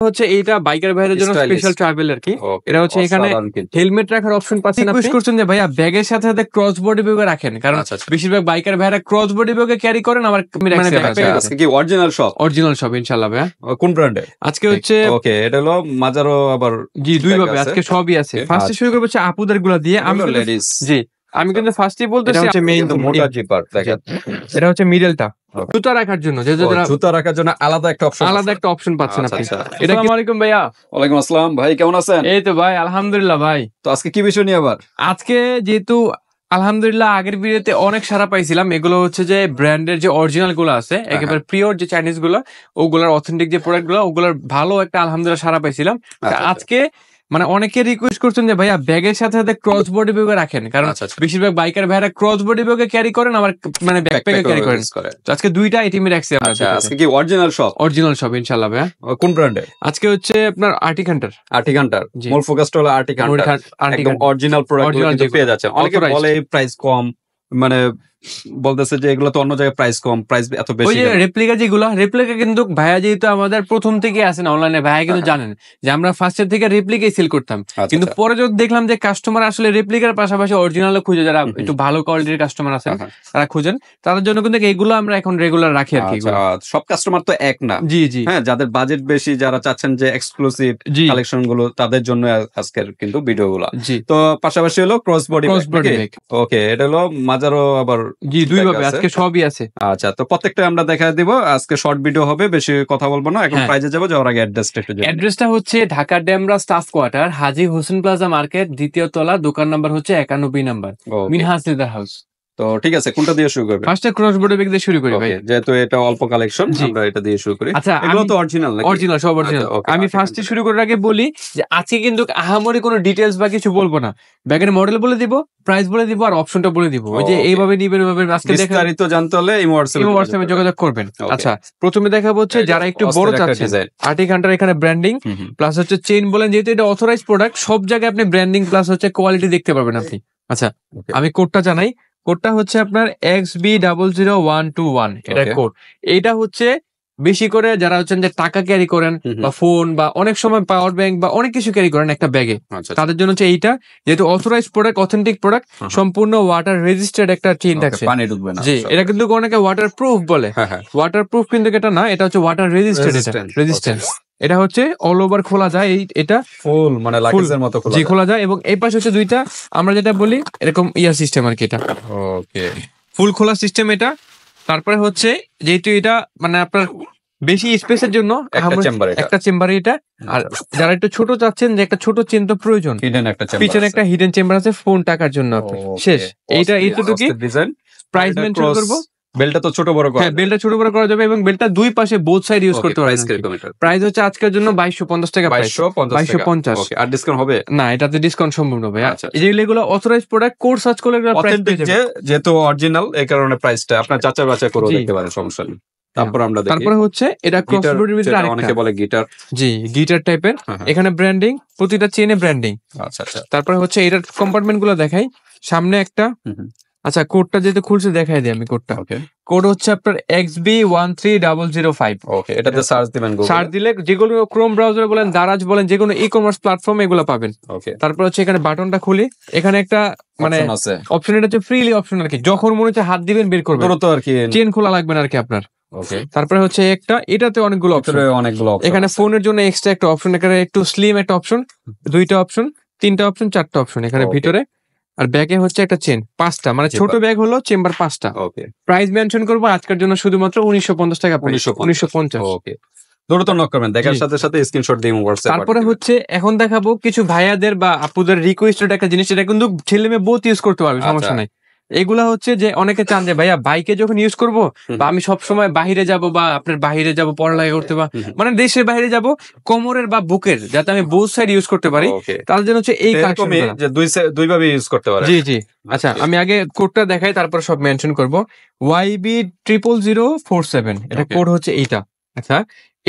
হচ্ছে এইটা বাইকার ভাইদের জন্য স্পেশাল ট্রাভেল আর কি। এটা হচ্ছে এখানে হেলমেট রাখার অপশন পাচ্ছেন। আপনি করছেন যে ভাইয়া ব্যাগের সাথে সাথে ক্রস বডি ব্যাগ রাখেন, কারণ বেশিরভাগ বাইকার ভাইরা ক্রস বডি ব্যাগ ক্যারি করেন। আবার আজকে কি অরিজিনাল শপ ইনশাআল্লাহ ভাইয়া। কোন ব্র্যান্ডের? আজকে হচ্ছে ওকে, এটা হলো মাজারো, আবার জি দুই ভাবে আজকে সবই আছে। ফার্স্টে শুরু করব হচ্ছে আপুদের গুলা দিয়ে। আমি লেডিস, জি আমি কিন্তু ফার্স্টেই বলতেছি হচ্ছে মেইন মোটা জিপার দেখেন, এটা হচ্ছে মিডলটা জুতা রাখার জন্য, জুতা রাখার জন্য আলাদা একটা অপশন পাচ্ছেন আপনি। এটা আসসালামু আলাইকুম ভাইয়া। ওয়ালাইকুম আসসালাম ভাই, কেমন আছেন? এই তো ভাই আলহামদুলিল্লাহ ভাই। তো আজকে কি বিষয় নিয়ে আবার? আজকে যেহেতু আলহামদুলিল্লাহ আগের ভিডিওতে অনেক সারা পাইছিলাম, এগুলো হচ্ছে যে ব্র্যান্ডের যে অরিজিনাল গুলো আছে একেবারে পিওর যে চাইনিজ গুলো, ওগুলোর অথেন্টিক যে প্রোডাক্ট গুলো, ওগুলোর ভালো একটা আলহামদুলিল্লাহ সারা পাইছিলাম। আজকে মানে অনেকে রিকোয়েস্ট করছেন যে ভাইয়া ব্যাগের সাথে সাথে ক্রস বডি ব্যাগ রাখেন, কারণ বেশিরভাগ বাইকার ভাইরা ক্রস বডি ব্যাগ ক্যারি করেন, আবার মানে ব্যাকপ্যাকে ক্যারি করেন। তো আজকে দুইটা আইটেমই রাখছি আমরা। আজকে কি অরিজিনাল শপ ইনশাআল্লাহ ভাইয়া। কোন ব্র্যান্ডের? আজকে হচ্ছে আপনার আর্টিক হান্টার। মূল ফোকাসটা হলো আর্টিক হান্টার, একদম অরিজিনাল প্রোডাক্ট কিন্তু পেয়ে যাচ্ছে। অনেকে বলে প্রাইস কম, মানে বলতেছে যে এগুলো তো অন্য জায়গায় প্রাইস কম, প্রাইস এত বেশি। ওই যে রেপ্লিকা কিন্তু ভাইয়া যেহেতু আমাদের প্রথম থেকে আছে না অনলাইনে, ভাইয়া কিন্তু জানেন যে আমরা ফার্স্টের থেকে রেপ্লিকাই সেল করতাম। কিন্তু পরে যখন দেখলাম যে কাস্টমার আসলে রেপ্লিকার পাশাপাশি অরিজিনালও খুঁজে, যারা একটু ভালো কোয়ালিটির কাস্টমার আছেন তারা খুঁজেন, তাদের জন্য কিন্তু এগুলো আমরা এখন রেগুলার রাখি আর কি। সব কাস্টমার তো এক না। জি জি, হ্যাঁ, যাদের বাজেট বেশি, যারা চাচ্ছেন যে এক্সক্লুসিভ কালেকশন গুলো, তাদের জন্য আজকের কিন্তু ভিডিও গুলো। তো পাশাপাশি হলো ক্রস বডি ব্যাগ। ওকে, এটা হলো মাজারো, আবার জি দুই ভাবে আজকে সবই আছে। আচ্ছা, তো প্রত্যেকটা আমরা দেখা দিব। আজকে শর্ট ভিডিও হবে, বেশি কথা বলবো না। এখন প্রাইজে যাবো, যাওয়ার আগে অ্যাড্রেসটা হচ্ছে ঢাকা ডেমরা স্টাফ কোয়ার্টার, হাজী হোসেন প্লাজা মার্কেট, দ্বিতীয় তলা, দোকান নাম্বার হচ্ছে 91 নাম্বার, মিনহাজ লেদার হাউস। তো ঠিক আছে, কোনটা দিয়ে শুরু করবে? ফার্স্টে ক্রস বডি ব্যাগ দিয়ে শুরু করি ভাই, যেহেতু এটা অল্প কালেকশন, আমরা এটা দিয়ে শুরু করি। আচ্ছা, এগুলো তো অরিজিনাল নাকি? অরিজিনাল, সব অরিজিনাল। আমি ফার্স্টে শুরু করার আগে বলি যে আজকে কিন্তু আহামরি কোনো ডিটেইলস বা কিছু বলবো না। ব্যাগের মডেল বলে দিব, প্রাইস বলে দিব, আর অপশনটা বলে দিব। ওই যে এইভাবে নিবেন, ওইভাবে আজকে বিস্তারিত জানতে হলে হোয়াটসঅ্যাপে যোগাযোগ করবেন। আচ্ছা, প্রথমে দেখাবো হচ্ছে যারা একটু বড় চাচ্ছেন, আর্টিক হান্টার এখানে ব্র্যান্ডিং প্লাস হচ্ছে চেইন বলেন, যেহেতু এটা অথরাইজ প্রোডাক্ট, সব জায়গায় আপনি ব্র্যান্ডিং প্লাস হচ্ছে কোয়ালিটি দেখতে পারবেন আপনি। আচ্ছা, আমি কোডটা জানাই। কোডটা হচ্ছে আপনার XB00121, এটা কোড। এইটা হচ্ছে বেশি করে যারা হচ্ছেন যে টাকা ক্যারি করেন বা ফোন বা অনেক সময় পাওয়ার ব্যাংক বা অনেক কিছু ক্যারি করেন একটা ব্যাগে, তাদের জন্য হচ্ছে এইটা। যেহেতু অথরাইজ প্রোডাক্ট, অথেন্টিক প্রোডাক্ট, সম্পূর্ণ ওয়াটার রেজিস্টার্ড একটা চেইন থাকছে। জি, এটা কিন্তু অনেকে ওয়াটার প্রুফ বলে, ওয়াটার প্রুফ কিন্তু এটা না, এটা হচ্ছে ওয়াটার রেজিস্টার্ড, এটা রেজিস্ট্যান্স। এটা হচ্ছে অল ওভার খোলা যায়, এটা ফুল মানে লাকেজের মতো খোলা যায়। এবং এই পাশে হচ্ছে দুইটা, আমরা যেটা বলি এরকম ইয়ার সিস্টেম আর কি, এটা ওকে ফুল খোলা সিস্টেম এটা। তারপরে হচ্ছে যেহেতু এটা মানে আপনার বেশি স্পেসের জন্য একটা চেম্বার এটা। আর যারা একটু ছোট চাচ্ছেন যে একটা ছোট চেন তো প্রয়োজন, পিছনে একটা হিডেন চেম্বার আছে ফোন টাকার জন্য। শেষ, এইটা এইটুকুই। প্রাইস মেনশন করবো। বেলটা তো ছোট বড় করা, হ্যাঁ বেলটা ছোট বড় করা যাবে, এবং বেলটা দুই পাশে বোথ সাইড ইউজ করতে পারবেন। প্রাইস হচ্ছে আজকের জন্য 2250 টাকা, 2250। আর ডিসকাউন্ট হবে না, এটাতে ডিসকাউন্ট সম্ভব না ভাই। যেগুলো অথরাইজ প্রোডাক্ট, কোর্স সার্চ করলে যেহেতু অরিজিনাল, এই কারণে প্রাইসটা আপনার যাচাই বাছাই করে দেখতে পারেন, সমস্যা নেই। তারপরে হচ্ছে এটা ক্রস বডির ভিতরে অনেকে বলে গিটার, জি গিটার টাইপের। এখানে ব্র্যান্ডিং, প্রতিটা চেইনে ব্র্যান্ডিং। আচ্ছা আচ্ছা। তারপরে হচ্ছে এটার কম্পার্টমেন্ট গুলো দেখাই, সামনে একটা। আচ্ছা, কোডটা যেহেতু খুলছে দেখাই দিই আমি কোডটা। কোড হচ্ছে আপনার XB13005। ওকে, এটাতে সার্চ দিবেন, সার্চ দিলে যেগুলো ক্রোম ব্রাউজার বলেন, দারাজ বলেন, যেকোনো ই কমার্স প্ল্যাটফর্মে এগুলো পাবেন। ওকে, তারপর হচ্ছে এখানে বাটনটা খুলি, এখানে একটা মানে অপশন, এটা হচ্ছে ফ্রিলি অপশন আর কি, যখন মনে হচ্ছে হাত দিবেন বের করবেন, তো আর কি চেন খোলা লাগবে না আর কি আপনার। ওকে, তারপরে হচ্ছে একটা, এটাতে অনেকগুলো অপশন, এখানে ফোনের জন্য এক্সট্রা একটা অপশন, এখানে একটু স্লিম একটা অপশন, দুইটা অপশন, তিনটা অপশন, চারটা অপশন এখানে ভিতরে। আর ব্যাগে হচ্ছে একটা চেন, 5টা, মানে ছোট ব্যাগ হলো চেম্বার 5টা। ওকে, প্রাইস মেনশন করবো আজকের জন্য শুধুমাত্র 1950 টাকা, 1950। ওকে, দ্রুত নক করবেন, দেখার সাথে সাথে স্ক্রিনশট দিয়ে হোয়াটসঅ্যাপ। তারপরে হচ্ছে এখন দেখাবো কিছু ভাইয়াদের বা আপুদের রিকোয়েস্টেড একটা জিনিস, এটা কিন্তু ছেলে মেয়ে বোথ ইউজ করতে পারবে, সমস্যা নাই। এগুলা হচ্ছে যে অনেকে চান যে ভাইয়া বাইকে যখন ইউজ করবো, বা আমি সবসময় বাহিরে যাব, বা আপনার বাহিরে যাব পড়ালেখা করতে, বা মানে দেশের বাইরে যাব, কোমরের বা বুকের যাতে আমি বোথ সাইড ইউজ করতে পারি, তার জন্য হচ্ছে এই কালেকশন, যে দুই ভাবে ইউজ করতে পারে। জি জি। আচ্ছা, আমি আগে কোডটা দেখাই, তারপর সব মেনশন করবো। YB00047, এটা কোড হচ্ছে এইটা। আচ্ছা,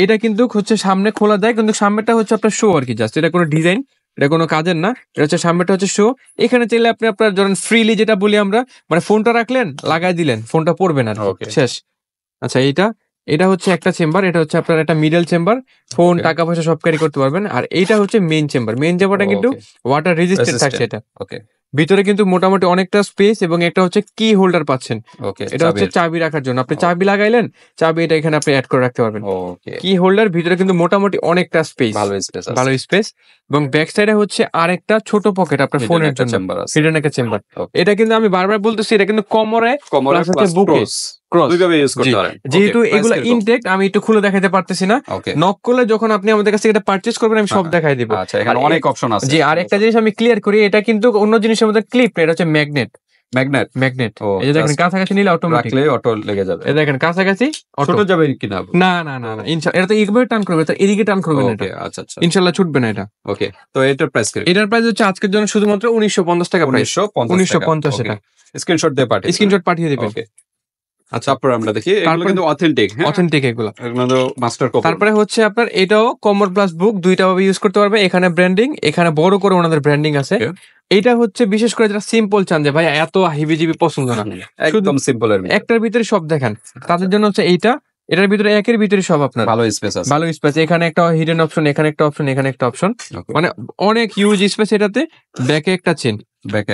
এটা কিন্তু হচ্ছে সামনে খোলা যায়, কিন্তু সামনেটা হচ্ছে আপনার শো আর কি, জাস্ট এটা কোনো ডিজাইন, এটা কোনো কাজের না। এটা হচ্ছে সামনেটা হচ্ছে শো। এখানে চাইলে আপনি আপনার ধরেন ফ্রিলি, যেটা বলি আমরা, মানে ফোনটা রাখলেন, লাগাই দিলেন, ফোনটা পড়বে না, শেষ। আচ্ছা, এইটা এটা হচ্ছে একটা চেম্বার, এটা হচ্ছে আপনার একটা মিডল চেম্বার, ফোন টাকা পয়সা সব ক্যারি করতে পারবেন। আর এইটা হচ্ছে মেইন চেম্বার। মেইন চেম্বারটা কিন্তু ওয়াটার রেজিস্ট্যান্ট থাকছে। এটা ভিতরে কিন্তু মোটামুটি অনেকটা স্পেস এবং একটা হচ্ছে কি হোল্ডার পাচ্ছেন। এটা হচ্ছে চাবি রাখার জন্য। আপনি চাবি লাগাইলেন, চাবি এটা এখানে আপনি অ্যাড করে রাখতে পারবেন। কি হোল্ডার ভিতরে কিন্তু মোটামুটি অনেকটা স্পেস, ভালো স্পেস। এবং ব্যাক সাইডে হচ্ছে আরেকটা ছোট পকেট আপনার ফোনের জন্য, হিডেন একটা চেম্বার। এটা কিন্তু আমি বারবার বলতেছি, এটা কিন্তু কোমরে প্লাস হচ্ছে বুকে ক্রস দুইভাবে ইউজ করতে পারেন। যেহেতু এগুলো ইনটেক্ট, আমি একটু খুলে দেখাতে পারতেছি না। নক করলে যখন আপনি আমাদের কাছে এটা পারচেজ করবেন, আমি সব দেখাই দিব। আচ্ছা, এখানে অনেক অপশন আছে। জি, আর একটা জিনিস আমি ক্লিয়ার করি, এটা কিন্তু অন্য জিনিসের মধ্যে ক্লিপ না, এটা হচ্ছে ম্যাগনেট। এই যে দেখেন কাছাকাছি নিলে অটোমেটিক অটো লেগে যাবে। এই দেখেন কাছাকাছি ছোট যাবে কিনা? না না না না, ইনশাআল্লাহ এটা তো এইভাবে টার্ন করবে, তো এদিকে টার্ন করবে না। আচ্ছা আচ্ছা, ইনশাআল্লাহ ছুটবে না এটা। ওকে, তো এটার প্রাইস কি? এটার প্রাইস হচ্ছে আজকের জন্য শুধুমাত্র 1950 টাকা প্রাইস। 1950 টাকা। স্ক্রিনশট পাঠিয়ে দিবেন। ওকে, আচ্ছা, তারপর আমরা দেখি এগুলো কিন্তু অথেন্টিক এগুলো মাস্টার কপি। তারপরে হচ্ছে আপনার এটাও কমর প্লাস বুক দুইটা ভাবে ইউজ করতে পারবে। এখানে ব্র্যান্ডিং, এখানে বড় করে ওনাদের ব্র্যান্ডিং আছে। এটা হচ্ছে বিশেষ করে যারা সিম্পল চান, যে ভাই এত হিবিজিবি পছন্দ না, একদম সিম্পল এর একটার ভিতরে সব দেখেন, তাদের জন্য হচ্ছে এইটা। এটার ভিতরে একের ভিতরে সব আপনার ভালো স্পেস আছে, ভালো স্পেস। এখানে একটা হিডেন অপশন, এখানে একটা অপশন, এখানে একটা অপশন, মানে অনেক ইউজ স্পেস এটাতে। ব্যাকে একটা চেন, ব্যাকে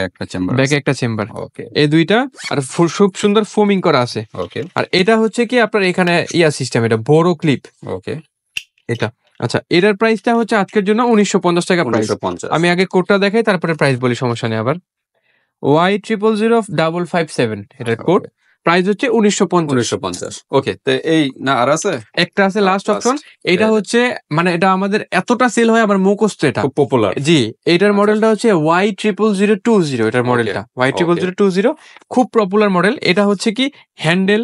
একটা চেম্বার। ওকে, এই দুইটা। আর খুব সুন্দর ফোমিং করা আছে। ওকে, আর এটা হচ্ছে কি আপনার এখানে সিস্টেম, এটা বড় ক্লিপ। ওকে, এটা আচ্ছা, এটার প্রাইসটা হচ্ছে আজকের জন্য 1950 টাকা প্রাইস। আমি আগে কোডটা দেখাই, তারপরে প্রাইস বলি, সমস্যা নেই। আবার Y000557 এটার কোড, প্রাইস হচ্ছে 1950। ওকে, তো এই না আর আছে একটা আছে লাস্ট অপশন। এটা হচ্ছে মানে এটা আমাদের এতটা সেল হয়, আমার মুখস্থ, এটা খুব পপুলার। জি, এটার মডেলটা হচ্ছে Y0020। এটার মডেলটা Y0020, খুব পপুলার মডেল। এটা হচ্ছে কি হ্যান্ডেল,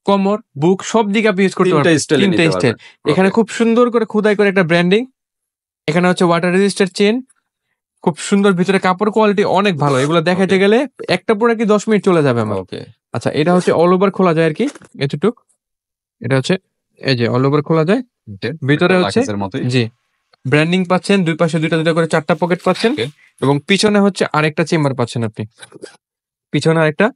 কমর, বুক সব দিকে আপনি ইউজ করতে পারবেন। তিনটা স্টাইল। এখানে খুব সুন্দর করে খোদাই করে একটা ব্র্যান্ডিং। এখানে হচ্ছে ওয়াটার রেজিস্টার চেন, খুব সুন্দর। ভিতরে কাপড় কোয়ালিটি অনেক ভালো। এগুলো দেখাতে গেলে একটা পরে কি 10 মিনিট চলে যাবে আমার। ওকে, আচ্ছা, এটা হচ্ছে অল ওভার খোলা যায় আর কি, এতটুক। এটা হচ্ছে এই যে অল ওভার খোলা যায়। ভিতরে হচ্ছে জি ব্র্যান্ডিং পাচ্ছেন, দুই পাশে দুইটা দুইটা করে 4টা পকেট পাচ্ছেন। এবং পিছনে হচ্ছে আরেকটা চেম্বার পাচ্ছেন আপনি, পিছনে আরেকটা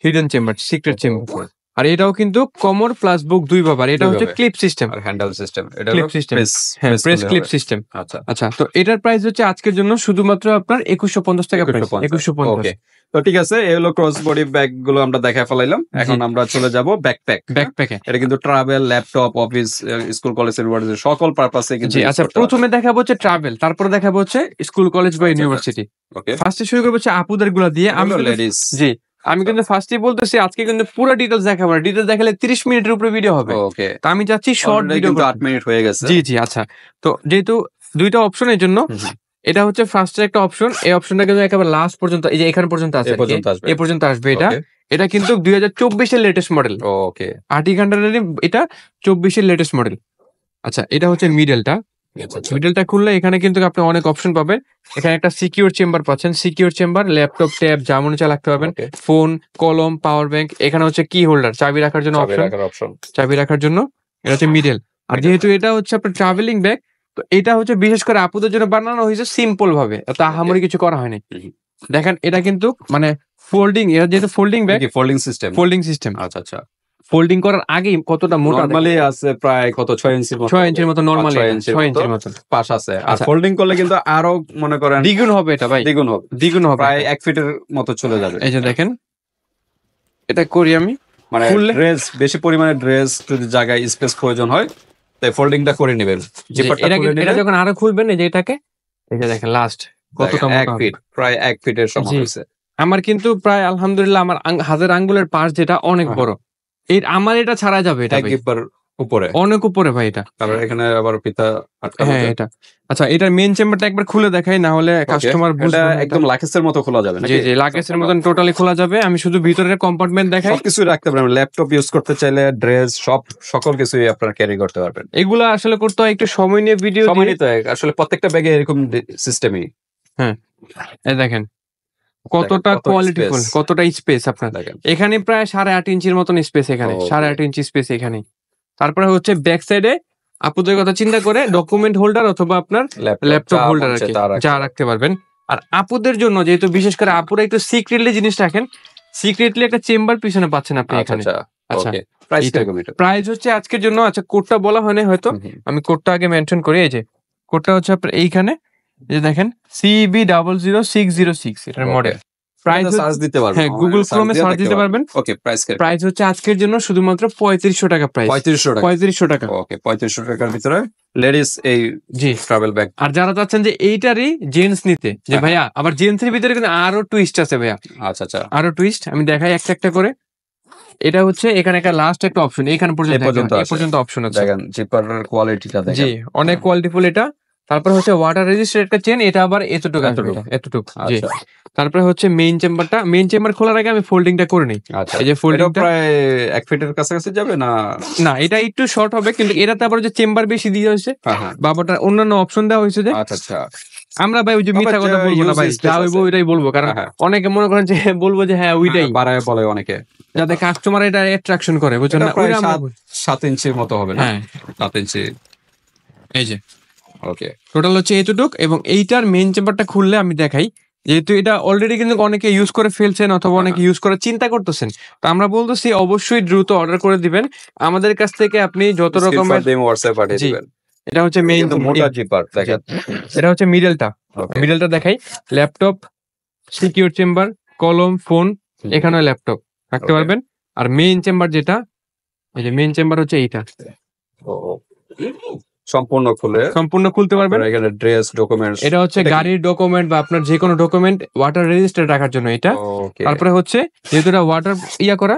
হিডেন চেম্বার, সিক্রেট চেম্বার। আর এটাও কিন্তু কমর প্লাস বুক দুই ভাবার। এটা হচ্ছে ক্লিপ সিস্টেম আর হ্যান্ডেল সিস্টেম। এটা ক্লিপ সিস্টেম, হ্যাঁ, প্রেস ক্লিপ সিস্টেম। আচ্ছা আচ্ছা, তো এটার প্রাইস হচ্ছে আজকের জন্য শুধুমাত্র আপনার 2150 টাকা প্রাইস। 2150। ওকে, তো ঠিক আছে, এই হলো ক্রস বডি ব্যাগ গুলো আমরা দেখায় ফেলাইলাম। এখন আমরা চলে যাব ব্যাকপ্যাকে। এটা কিন্তু travel, laptop, office, school, college, university সকল পারপাসে কিন্তু। আচ্ছা, প্রথমে দেখাবো হচ্ছে ট্রাভেল, তারপরে দেখাবো হচ্ছে স্কুল, কলেজ বা ইউনিভার্সিটি। ওকে, ফার্স্টে শুরু করবো হচ্ছে আপুদের গুলা দিয়ে। আমি লেডিস, জি আমি কিন্তু ফার্স্টই বলতেছি, আজকে কিন্তু পুরো ডিটেইলস দেখাবো না। ডিটেইলস দেখালে 30 মিনিটের উপরে ভিডিও হবে। ওকে, তো আমি চাচ্ছি শর্ট ভিডিও, 8 মিনিট হয়ে গেছে। জি জি, আচ্ছা। তো যেহেতু দুইটা অপশনের জন্য, এটা হচ্ছে ফার্স্টের একটা অপশন। এই অপশনটা কিন্তু একেবারে লাস্ট পর্যন্ত, এই যে এখানে পর্যন্ত আছে, এই পর্যন্ত আসবে। এটা কিন্তু 2024 এর লেটেস্ট মডেল। ওকে, আর্টিকান্ডারের এটা 24 এর লেটেস্ট মডেল। আচ্ছা, এটা হচ্ছে মিডলটা। মিডলটা খুললে এখানে কিন্তু আপনি অনেক অপশন পাবেন। এখানে একটা সিকিউর চেম্বার পাচ্ছেন, সিকিউর চেম্বার, ল্যাপটপ, ট্যাব যা মনে চায় রাখতে পারবেন, ফোন, কলম, পাওয়ার ব্যাংক। এখানে হচ্ছে কি হোল্ডার, চাবি রাখার জন্য অপশন, চাবি রাখার জন্য। এটা হচ্ছে মিডল। আর যেহেতু এটা হচ্ছে আপনার ট্রাভেলিং ব্যাগ, তো এটা হচ্ছে বিশেষ করে আপুদের জন্য বানানো হয়েছে সিম্পল ভাবে, এত আহামরি কিছু করা হয়নি। দেখেন এটা কিন্তু মানে ফোল্ডিং, এটা যেহেতু ফোল্ডিং ব্যাগ, ফোল্ডিং সিস্টেম। আচ্ছা আচ্ছা, ফোল্ডিং করার আগে কতটা মোটা নরমালি আছে, প্রায় কত 6 ইঞ্চির মতো নরমালি 6 ইঞ্চির মতো পাশ আছে। আর ফোল্ডিং করলে কিন্তু আরো মনে করেন দ্বিগুণ হবে। এটা ভাই দ্বিগুণ হবে, প্রায় 1 ফিটের মতো চলে যাবে। এই যে দেখেন, এটা করি আমি, মানে ড্রেস, বেশি পরিমাণে ড্রেস যদি জায়গায় স্পেস প্রয়োজন হয়, তাই ফোল্ডিংটা করে নেবেন। এটা যখন আরো খুলবেন, এই যে এটাকে, এই যে দেখেন লাস্ট কতটা মোটা, 1 ফিট, প্রায় 1 ফিটের সমান হইছে। আমার কিন্তু প্রায় আলহামদুলিল্লাহ আমার হাতের আঙ্গুলের পাশ যেটা অনেক বড়, আমার এটা ছাড়া যাবে। এটা উপরে, অনেক উপরে ভাই। এটা তারপর এখানে আবার ফিতা আটকানো। হ্যাঁ, এটা আচ্ছা, এটার মেইন চেম্বারটা একবার খুলে দেখাই, না হলে কাস্টমার বুঝবে না। একদম লাকেজের মতো খোলা যাবে নাকি? জি জি, লাকেজের মতন টোটালি খোলা যাবে। আমি শুধু ভিতরের কম্পার্টমেন্ট দেখাই, সবকিছু রাখতে পারবেন। ল্যাপটপ ইউজ করতে চাইলে, ড্রেস, সকল কিছুই আপনারা ক্যারি করতে পারবেন। এগুলা আসলে করতে হয় একটু সময় নিয়ে, ভিডিও সময় নিতে হয় আসলে। প্রত্যেকটা ব্যাগে এরকম সিস্টেমই। হ্যাঁ, এই দেখেন কতটা কোয়ালিটিফুল, কতটা স্পেস আপনার। এখানে প্রায় 8.5 ইঞ্চির মতন স্পেস, এখানে 8.5 ইঞ্চি স্পেস এখানে। তারপরে হচ্ছে ব্যাক সাইডে আপুদের কথা চিন্তা করে ডকুমেন্ট হোল্ডার অথবা আপনার ল্যাপটপ হোল্ডার আছে, যা রাখতে পারবেন। আর আপুদের জন্য যেহেতু বিশেষ করে আপুরা একটু সিক্রেটলি জিনিস রাখেন, সিক্রেটলি একটা চেম্বার পিছনে পাচ্ছেন আপনি এখানে। আচ্ছা, প্রাইস কিরকম এটা? প্রাইস হচ্ছে আজকের জন্য, আচ্ছা কোডটা বলা হয়নি হয়তো, আমি কোডটা আগে মেনশন করি। এই যে কোডটা হচ্ছে আপনার এইখানে, এই যে দেখেন CB00606 এটার মডেল। প্রাইস সার্চ দিতে পারবেন, হ্যাঁ গুগল ক্রোমে সার্চ দিতে পারবেন। ওকে, প্রাইস হচ্ছে আজকের জন্য শুধুমাত্র 3500 টাকা প্রাইস। 3500 টাকা। ওকে, 3500 টাকার ভিতরে লেডিস এই জি ট্রাভেল ব্যাগ। আর যারা চাচ্ছেন যে এইটারই জেন্টস নিতে, যে ভাইয়া আবার জেন্টসের ভিতরে কিন্তু আরো টুইস্ট আছে ভাইয়া। আচ্ছা, আরো টুইস্ট আমি দেখাই একটা একটা করে। এটা হচ্ছে এখানে একটা লাস্ট একটা অপশন, এখানে পর্যন্ত অপশন আছে। দেখেন জিপারের কোয়ালিটিটা দেখেন, জি অনেক কোয়ালিটিফুল এটা। তারপর হচ্ছে ওয়াটার রেজিস্টার একটা চেন, এটা আবার এতটুকু জি। তারপরে হচ্ছে মেইন চেম্বার খোলার আগে আমি ফোল্ডিংটা করে নিই। এই যে ফোল্ডিংটা প্রায় 1 ফিটের কাছাকাছি যাবে না? না এটা একটু শর্ট হবে, কিন্তু এটাতে আবার যে চেম্বার বেশি দিয়ে হয়েছে বাবাটা অন্যান্য অপশন দেওয়া হয়েছে যে। আচ্ছা আমরা ভাই ওই যে মিথ্যা কথা বলবো না ভাই, যা হইবো ওইটাই বলবো, কারণ অনেকে মনে করেন যে বলবো যে হ্যাঁ ওইটাই বাড়ায় বলে অনেকে, যাতে কাস্টমার এটা অ্যাট্রাকশন করে, বুঝছেন না? 7 ইঞ্চির মতো হবে না? হ্যাঁ 7 ইঞ্চি। এই যে ওকে, টোটাল হচ্ছে এইটুক। এবং এইটার মেইন চেম্বারটা খুললে আমি দেখাই, যেহেতু এটা অলরেডি কিন্তু অনেকে ইউজ করে ফেলছেন অথবা অনেকে ইউজ করার চিন্তা করতেছেন, তো আমরা বলতেছি অবশ্যই দ্রুত অর্ডার করে দিবেন আমাদের কাছ থেকে। আপনি যত রকমের হোয়াটসঅ্যাপ পাঠিয়ে দিবেন। এটা হচ্ছে মেইন মোটা জিপার দেখেন, এটা হচ্ছে মিডলটা দেখাই। ল্যাপটপ, সিকিউর চেম্বার, কলম, ফোন, এখানে ল্যাপটপ রাখতে পারবেন। আর মেইন চেম্বার যেটা, এই যে মেইন চেম্বার হচ্ছে এইটা, সম্পূর্ণ খুলতে পারবেন। এখানে ড্রেস, ডকুমেন্টস, এটা হচ্ছে গাড়ির ডকুমেন্ট বা আপনার যে কোনো ডকুমেন্ট ওয়াটার রেজিস্টার রাখার জন্য এটা। তারপরে হচ্ছে যেহেতু এটা ওয়াটার করা,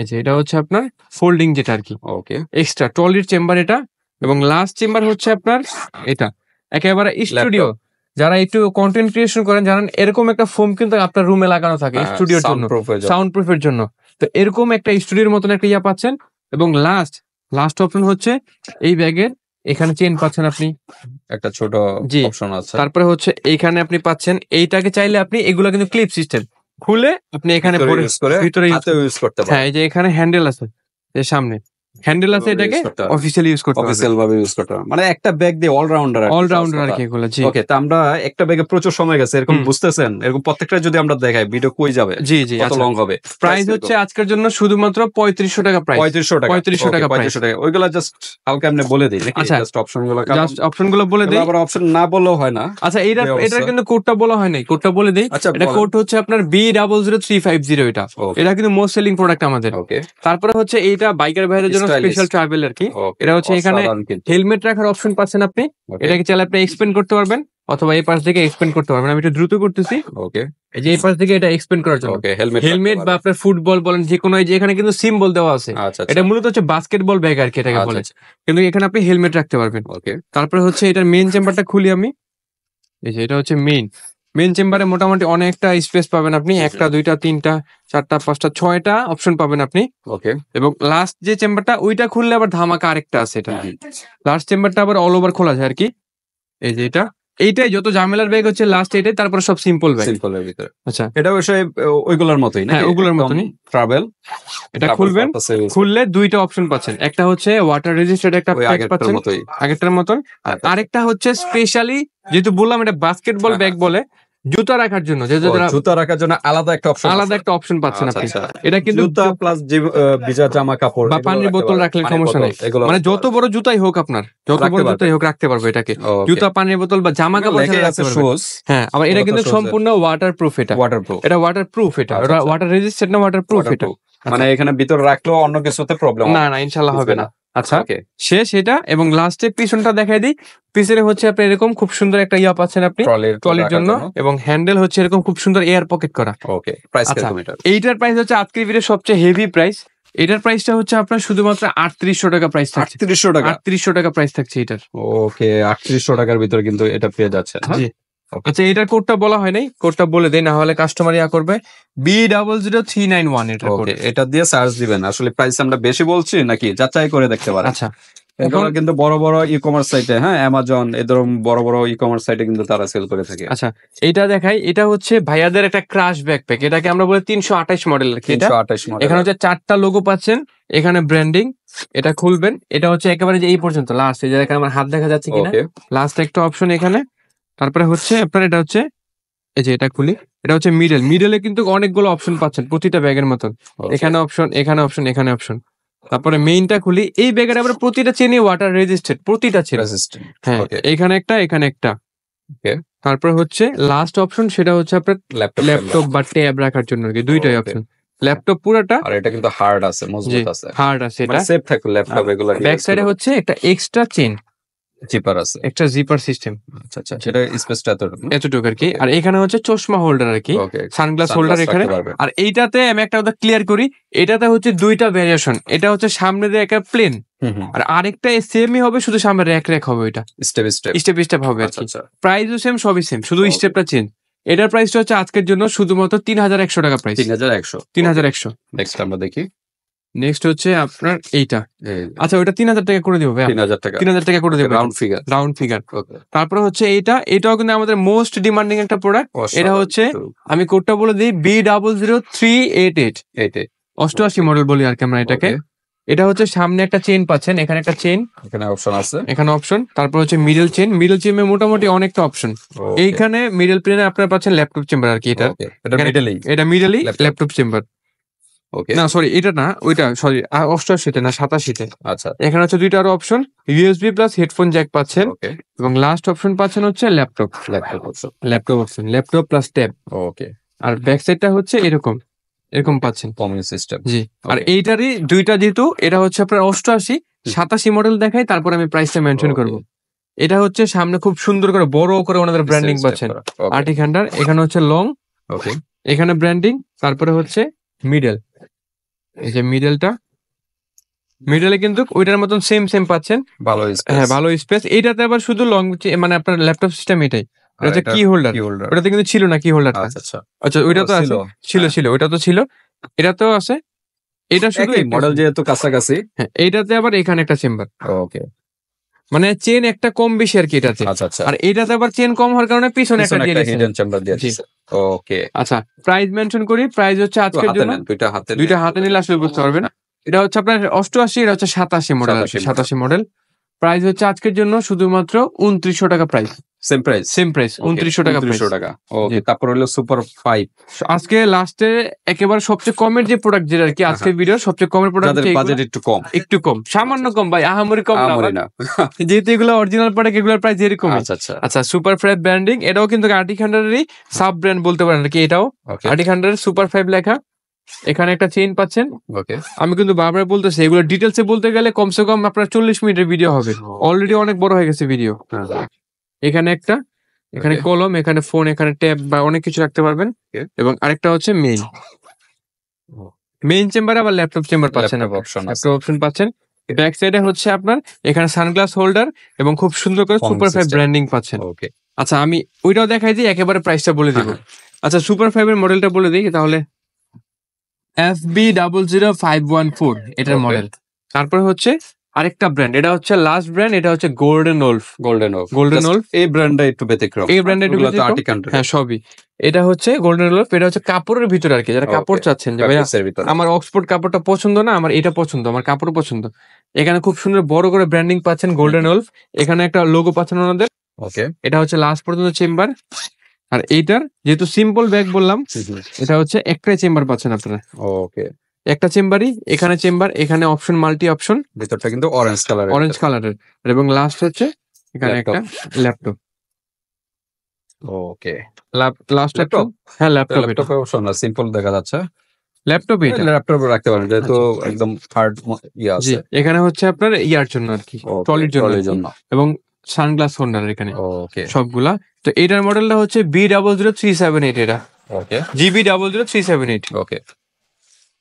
এই যে এটা হচ্ছে আপনার ফোল্ডিং যেটা আর কি, ওকে, এক্সট্রা ট্রলির চেম্বার এটা। এবং লাস্ট চেম্বার হচ্ছে আপনার এটা একেবারে স্টুডিও। যারা একটু কন্টেন্ট ক্রিয়েশন করেন জানেন, এরকম একটা ফোম কিন্তু আপনার রুমে লাগানো থাকে স্টুডিওর জন্য, সাউন্ড প্রুফের জন্য। তো এরকম একটা স্টুডিওর মতন একটা পাচ্ছেন। এবং লাস্ট অপশন হচ্ছে এই ব্যাগের এখানে চেন পাচ্ছেন আপনি একটা ছোট অপশন আছে। তারপরে হচ্ছে এইখানে আপনি পাচ্ছেন এইটাকে চাইলে আপনি এগুলা কিন্তু ক্লিপ সিস্টেম খুলে আপনি এখানে ভিতরে ইউজ করতে পারেন। হ্যাঁ এই যে এখানে হ্যান্ডেল আছে, যে সামনে হ্যান্ডেল আছে, এটাকে অফিশিয়ালি ইউজ করতে পারবেন, অফিশিয়াল ভাবে ইউজ করতে পারবেন। মানে একটা ব্যাগ দিয়ে অলরাউন্ডার আর কি এগুলো। জি ওকে, তো আমরা একটা ব্যাগে প্রচুর সময় গেছে এরকম বুঝতেছেন, এরকম প্রত্যেকটা যদি আমরা দেখাই ভিডিও কই যাবে? জি কত লং হবে? প্রাইস হচ্ছে আজকের জন্য শুধুমাত্র 3500 টাকা প্রাইস। 3500 টাকা। ওইগুলা জাস্ট হালকা এমনি বলে দিই নাকি? জাস্ট অপশনগুলো বলে দেই। আবার অপশন না বললেও হয় না। আচ্ছা এটা কিন্তু কোডটা বলা হয় নাই, কোডটা বলে দেই। এটা কোড হচ্ছে আপনার B00350। এটা কিন্তু মোস্ট সেলিং প্রোডাক্ট আমাদের। ওকে, তারপরে হচ্ছে এইটা বাইকার ভাইদের জন্য স্পেশাল ট্রাভেল আর কি। এটা হচ্ছে এখানে হেলমেট রাখার অপশন পাচ্ছেন আপনি, এটাকে চাইলে আপনি এক্সপেন্ড করতে পারবেন অথবা এই পাশ থেকে এক্সপেন্ড করতে পারবেন। আমি একটু দ্রুত করতেছি। ওকে, এই যে এই পাশ থেকে এটা এক্সপেন্ড করার জন্য হেলমেট বা আপনার ফুটবল বলেন যে কোনো, এই যে এখানে কিন্তু সিম্বল দেওয়া আছে। এটা মূলত হচ্ছে বাস্কেটবল ব্যাগ আর কি এটাকে বলে, কিন্তু এখানে আপনি হেলমেট রাখতে পারবেন। ওকে, তারপরে হচ্ছে এটার মেইন চেম্বারটা খুলি আমি। এই যে এটা হচ্ছে মেইন চেম্বারে মোটামুটি অনেকটা স্পেস পাবেন আপনি, 1টা 2টা 3টা 4টা 5টা 6টা অপশন পাবেন আপনি। ওকে, এবং লাস্ট যে চেম্বারটা ওইটা খুললে আবার ধামাকা আরেকটা আছে। এটা লাস্ট চেম্বারটা আবার অল ওভার খোলা যায় আর কি। এই যে এইটাই যত ঝামেলার ব্যাগ হচ্ছে লাস্ট এটাই, তারপর সব সিম্পল ব্যাগ। সিম্পলের ভিতরে। আচ্ছা এটা অবশ্যই ওইগুলোর মতই না? হ্যাঁ ওগুলোর মতই ট্রাভেল। এটা খুলবেন, খুললে 2টা অপশন পাচ্ছেন। একটা হচ্ছে ওয়াটার রেজিস্টার্ড একটা প্যাক পাচ্ছেন আগেরটার মতন, আর আরেকটা হচ্ছে স্পেশালি যেহেতু বললাম এটা বাস্কেটবল ব্যাগ বলে, জুতা রাখার জন্য, জুতা রাখার জন্য আলাদা একটা অপশন পাচ্ছেন আপনি। এটা কিন্তু জুতা প্লাস ভিজা জামা কাপড় বা পানির বোতল রাখলেন সমস্যা নেই। মানে যত বড় জুতাই হোক আপনার, রাখতে পারবে এটাকে। জুতা, পানির বোতল বা জামা কাপড় রাখতে পারবে। হ্যাঁ আবার এটা কিন্তু সম্পূর্ণ ওয়াটারপ্রুফ। এটা ওয়াটারপ্রুফ। এটা ওয়াটার রেজিস্ট্যান্ট না, ওয়াটারপ্রুফ। এটা মানে এখানে ভিতরে রাখলেও অন্য কিছুতে প্রবলেম না ইনশাআল্লাহ হবে না। আচ্ছা শেষ এটা। এবং লাস্টে পিছনটা দেখাই দিই। পিছনে হচ্ছে আপনি এরকম খুব সুন্দর একটা পাচ্ছেন আপনি ট্রলির জন্য, এবং হ্যান্ডেল হচ্ছে এরকম খুব সুন্দর এয়ার পকেট করা। ওকে, প্রাইস কিরকম এটা? এইটার প্রাইস হচ্ছে আজকের ভিডিওর সবচেয়ে হেভি প্রাইস। এটার প্রাইসটা হচ্ছে আপনার শুধুমাত্র 3800 টাকা প্রাইস থাকছে। 3800 টাকা প্রাইস থাকছে এটার। ওকে, 3800 টাকার ভিতরে কিন্তু এটা পেয়ে যাচ্ছে। জি আচ্ছা এটার কোডটা বলা হয় নাই, কোডটা বলে দেই, না হলে কাস্টমার করবে। B00391 এটা কোড। এটা দিয়ে সার্চ দিবেন। আসলে প্রাইস আমরা বেশি বলছি নাকি যাচাই করে দেখতে পারেন। আচ্ছা এখন কিন্তু বড় বড় ই-কমার্স সাইটে, হ্যাঁ অ্যামাজন এরকম বড় বড় ই-কমার্স সাইটে কিন্তু তারা সেল করে থাকে। আচ্ছা এটা দেখাই, এটা হচ্ছে ভাইয়াদের একটা ক্রাশ ব্যাকপ্যাক, এটাকে আমরা বলি 328 মডেল। 328 মডেল। এখানে হচ্ছে 4টা লোগো পাচ্ছেন, এখানে ব্র্যান্ডিং। এটা খুলবেন, এটা হচ্ছে একেবারে যে এই পর্যন্ত লাস্ট, এই যে এখানে আমার হাত দেখা যাচ্ছে কিনা, লাস্ট একটা অপশন এখানে। তারপরে হচ্ছে আপনার এটা হচ্ছে এই যে এটা খুলি, এটা হচ্ছে মিডলে কিন্তু অনেকগুলো অপশন পাচ্ছেন প্রতিটা ব্যাগের মতন। এখানে অপশন, এখানে অপশন, এখানে অপশন। তারপরে মেইনটা খুলি, এই ব্যাগের আবার প্রতিটা চেনই ওয়াটার রেজিস্ট্যান্ট, প্রতিটা চেন। হ্যাঁ, এখানে একটা, এখানে একটা। তারপর হচ্ছে লাস্ট অপশন, সেটা হচ্ছে আপনার ল্যাপটপ বা ট্যাব রাখার জন্য আর কি, দুইটাই অপশন। ল্যাপটপ পুরোটা, আর এটা কিন্তু হার্ড আছে, মজবুত আছে, হার্ড আছে, এটা সেফ থাকে ল্যাপটপ এগুলো। ব্যাক সাইডে হচ্ছে একটা এক্সট্রা চেন, জিপার আছে, একটা জিপার সিস্টেম। আচ্ছা আচ্ছা, সেটা স্পেসটা এতটুকু আর কি। আর এখানে হচ্ছে চশমা হোল্ডার আর কি, সানগ্লাস হোল্ডার এখানে। আর এইটাতে আমি একটা কথা ক্লিয়ার করি, এটাতে হচ্ছে দুইটা ভেরিয়েশন, এটা হচ্ছে সামনে দিয়ে একটা প্লেন, আর আরেকটা সেমই হবে, শুধু সামনে র্যাক র্যাক হবে, ওইটা স্টেপ স্টেপ হবে আর কি। প্রাইসও সেম, সবই সেম, শুধু স্টেপটা চেঞ্জ। এটার প্রাইসটা হচ্ছে আজকের জন্য শুধুমাত্র 3100 টাকা প্রাইস। 3100। নেক্সট আমরা দেখি, নেক্সট হচ্ছে আপনার এইটা। আচ্ছা, ওইটা 3000 টাকা করে দিব ভাই, 3000 টাকা করে দেবো, রাউন্ড ফিগার। তারপরে হচ্ছে এটাও কিন্তু আমাদের মোস্ট ডিমান্ডিং একটা প্রোডাক্ট। এটা হচ্ছে, আমি কোডটা বলে দিই, B00388, 88 মডেল বলি আর কি আমরা এটাকে। এটা হচ্ছে সামনে একটা চেইন পাচ্ছেন, এখানে একটা চেইন, এখানে অপশন আছে, এখানে অপশন। তারপর হচ্ছে মিডল চেইনে মোটামুটি অনেকটা অপশন। এইখানে মিডল প্লেনে আপনারা পাচ্ছেন ল্যাপটপ চেম্বার আর কি। এটা মিডলই ল্যাপটপ চেম্বার। না সরি, এটা না, ওইটা সরি, 88-তে না 87-তে। আচ্ছা, এখানে হচ্ছে দুইটা আরো option, USB plus headphone jack পাচ্ছেন, এবং লাস্ট অপশন পাচ্ছেন হচ্ছে laptop option, laptop plus tab. Okay. আর ব্যাক সাইডটা হচ্ছে এরকম পাচ্ছেন, কমিউনিটি সিস্টেম। জি। আর এইটারই দুইটা, যেহেতু এটা হচ্ছে আপনার 88, 87 মডেল দেখাই, তারপর আমি প্রাইসটা মেনশন করব। এটা হচ্ছে সামনে খুব সুন্দর করে বড় করে ওনাদের ব্র্যান্ডিং পাচ্ছেন, আর্টিক হ্যান্ডার। এখানে হচ্ছে লং, এখানে ব্র্যান্ডিং। তারপরে হচ্ছে মিডল, এই যে মিডলে কিন্তু ওইটার মতন সেম পাচ্ছেন, ভালো স্পেস। হ্যাঁ, ভালো স্পেস। এইটাতে আবার শুধু লং, মানে আপনার ল্যাপটপ সিস্টেম এটাই। এটা কি হোল্ডার, ওটাতে কিন্তু ছিল না কি হোল্ডার। আচ্ছা, ওইটা তো আছে, ছিল, ওইটা তো ছিল, এটাতেও আছে। এটা শুধু মডেল যেহেতু কাছাকাছি। হ্যাঁ, এইটাতে আবার এখানে একটা চেম্বার। ওকে, মানে চেন একটা কম বেশি আর কি এটাতে। আর এটাতে আবার চেন কম হওয়ার কারণে পিছনে একটা হিডেন চেম্বার দিয়ে দিয়েছে। ওকে, আচ্ছা, প্রাইস মেনশন করি। প্রাইস হচ্ছে আজকের জন্য, দুইটা হাতে নিলে আসলে বুঝতে পারবেন। এটা হচ্ছে আপনার 88, এটা হচ্ছে 87 মডেল, 87 মডেল। প্রাইস হচ্ছে আজকের জন্য শুধুমাত্র 2900 টাকা প্রাইস। সেম প্রাইস 2900 টাকা। ওকে, তারপর হলো সুপার 5। আজকে লাস্টে একেবারে সবচেয়ে কমের যে প্রোডাক্ট, যেটা আর কি আজকের ভিডিওর সবচেয়ে কমের প্রোডাক্ট, বাজেট একটু কম, সামান্য কম ভাই, আহামরি কম না, যেহেতু এগুলো অরিজিনাল প্রোডাক্ট, এগুলোর প্রাইস এরকম। আচ্ছা, সুপার 5 ব্র্যান্ডিং, এটাও কিন্তু আর্টিক হ্যান্ডারেরই সাব ব্র্যান্ড বলতে পারেন আর কি। এটাও আর্টিক হ্যান্ডারের সুপার 5 লেখা। এখানে একটা চেইন পাচ্ছেন। আমি কিন্তু বারবার বলতেছি, এগুলো ডিটেলসে বলতে গেলে কমসে কম আপনার 40 মিনিটের ভিডিও হবে, অলরেডি অনেক বড় হয়ে গেছে ভিডিও। এখানে একটা, এখানে কলম, এখানে ফোন, এখানে ট্যাব বা অনেক কিছু রাখতে পারবেন। এবং আরেকটা হচ্ছে মেইন চেম্বার, আবার ল্যাপটপ চেম্বার পাচ্ছেন, অপশন পাচ্ছেন। ব্যাক সাইডে হচ্ছে আপনার এখানে সানগ্লাস হোল্ডার এবং খুব সুন্দর করে সুপার 5 ব্র্যান্ডিং পাচ্ছেন। আচ্ছা, আমি ওইটাও দেখাই দিই, একেবারে প্রাইসটা বলে দিব। আচ্ছা, সুপার 5 এর মডেলটা বলে দিই তাহলে, FB00514 এটার মডেল। তারপর হচ্ছে আরেকটা ব্র্যান্ড, এটা হচ্ছে লাস্ট ব্র্যান্ড, এটা হচ্ছে গোল্ডেন ওলফ। এই ব্র্যান্ডটা একটু ব্যতিক্রম, হ্যাঁ সবই। এটা হচ্ছে গোল্ডেন ওলফ, এটা হচ্ছে কাপড়ের ভিতরে আর কি, যারা কাপড় চাচ্ছেন যে ভাই আমার অক্সফোর্ড কাপড়টা পছন্দ না, আমার এটা পছন্দ, আমার কাপড় পছন্দ। এখানে খুব সুন্দর বড় করে ব্র্যান্ডিং পাচ্ছেন গোল্ডেন ওলফ, এখানে একটা লোগো পাচ্ছেন ওনাদের। ওকে, এটা হচ্ছে লাস্ট পর্যন্ত চেম্বার। আর এইটার যেহেতু সিম্পল ব্যাগ বললাম, এটা হচ্ছে একটাই চেম্বার পাচ্ছেন আপনারা। ওকে, একটা চেম্বারই, এখানে চেম্বার, এখানে অপশন, মাল্টি অপশন। ভিতরটা কিন্তু অরেঞ্জ কালারের। এবং লাস্ট হচ্ছে এখানে একটা ল্যাপটপ। ওকে, লাস্ট ল্যাপটপ, হ্যাঁ ল্যাপটপ, এটা অপশন না, সিম্পল দেখা যাচ্ছে। ল্যাপটপ রাখতে পারেন, যেহেতু একদম হার্ড আছে। এখানে হচ্ছে আপনার ইয়ার জন্য আর কি, ট্রলির জন্য, এবং সানগ্লাস হোল্ডার এখানে সবগুলা। তো এটার মডেলটা হচ্ছে B00378, এটা GB00378। ওকে,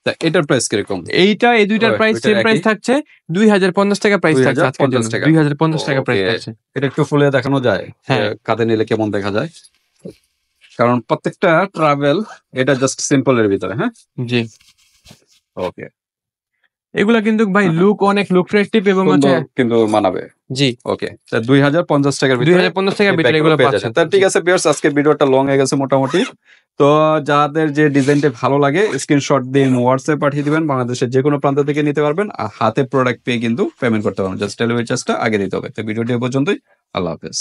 তা এটার প্রাইস কিরকম? এইটা, এই দুইটার প্রাইস সেম প্রাইস থাকছে, 2050 টাকা প্রাইস থাকছে আজকের জন্য, 2050 টাকা প্রাইস থাকছে। এটা একটু ফুলে দেখানো যায়, হ্যাঁ, কাঁধে নিলে কেমন দেখা যায়, কারণ প্রত্যেকটা ট্রাভেল, এটা জাস্ট সিম্পল এর ভিতরে। হ্যাঁ, জি। ওকে, এগুলা কিন্তু ভাই লুক অনেক লুক্রেটিভ এবং কিন্তু মানাবে। জি, ওকে, 2050 টাকার ভিতরে, 2050 টাকার ভিতরে এগুলো পাচ্ছেন। তা ঠিক আছে ভিউয়ার্স, আজকে ভিডিওটা লং হয়ে গেছে মোটামুটি। তো যাদের যে ডিজাইনটা ভালো লাগে, স্ক্রিনশট দিয়ে হোয়াটসঅ্যাপ পাঠিয়ে দিবেন, বাংলাদেশের যে কোনো প্রান্ত থেকে নিতে পারবেন। আর হাতে প্রোডাক্ট পেয়ে কিন্তু পেমেন্ট করতে পারবেন, জাস্ট ডেলিভারি চার্জটা আগে দিতে হবে। তো ভিডিওটি এ পর্যন্তই, আল্লাহ হাফেজ।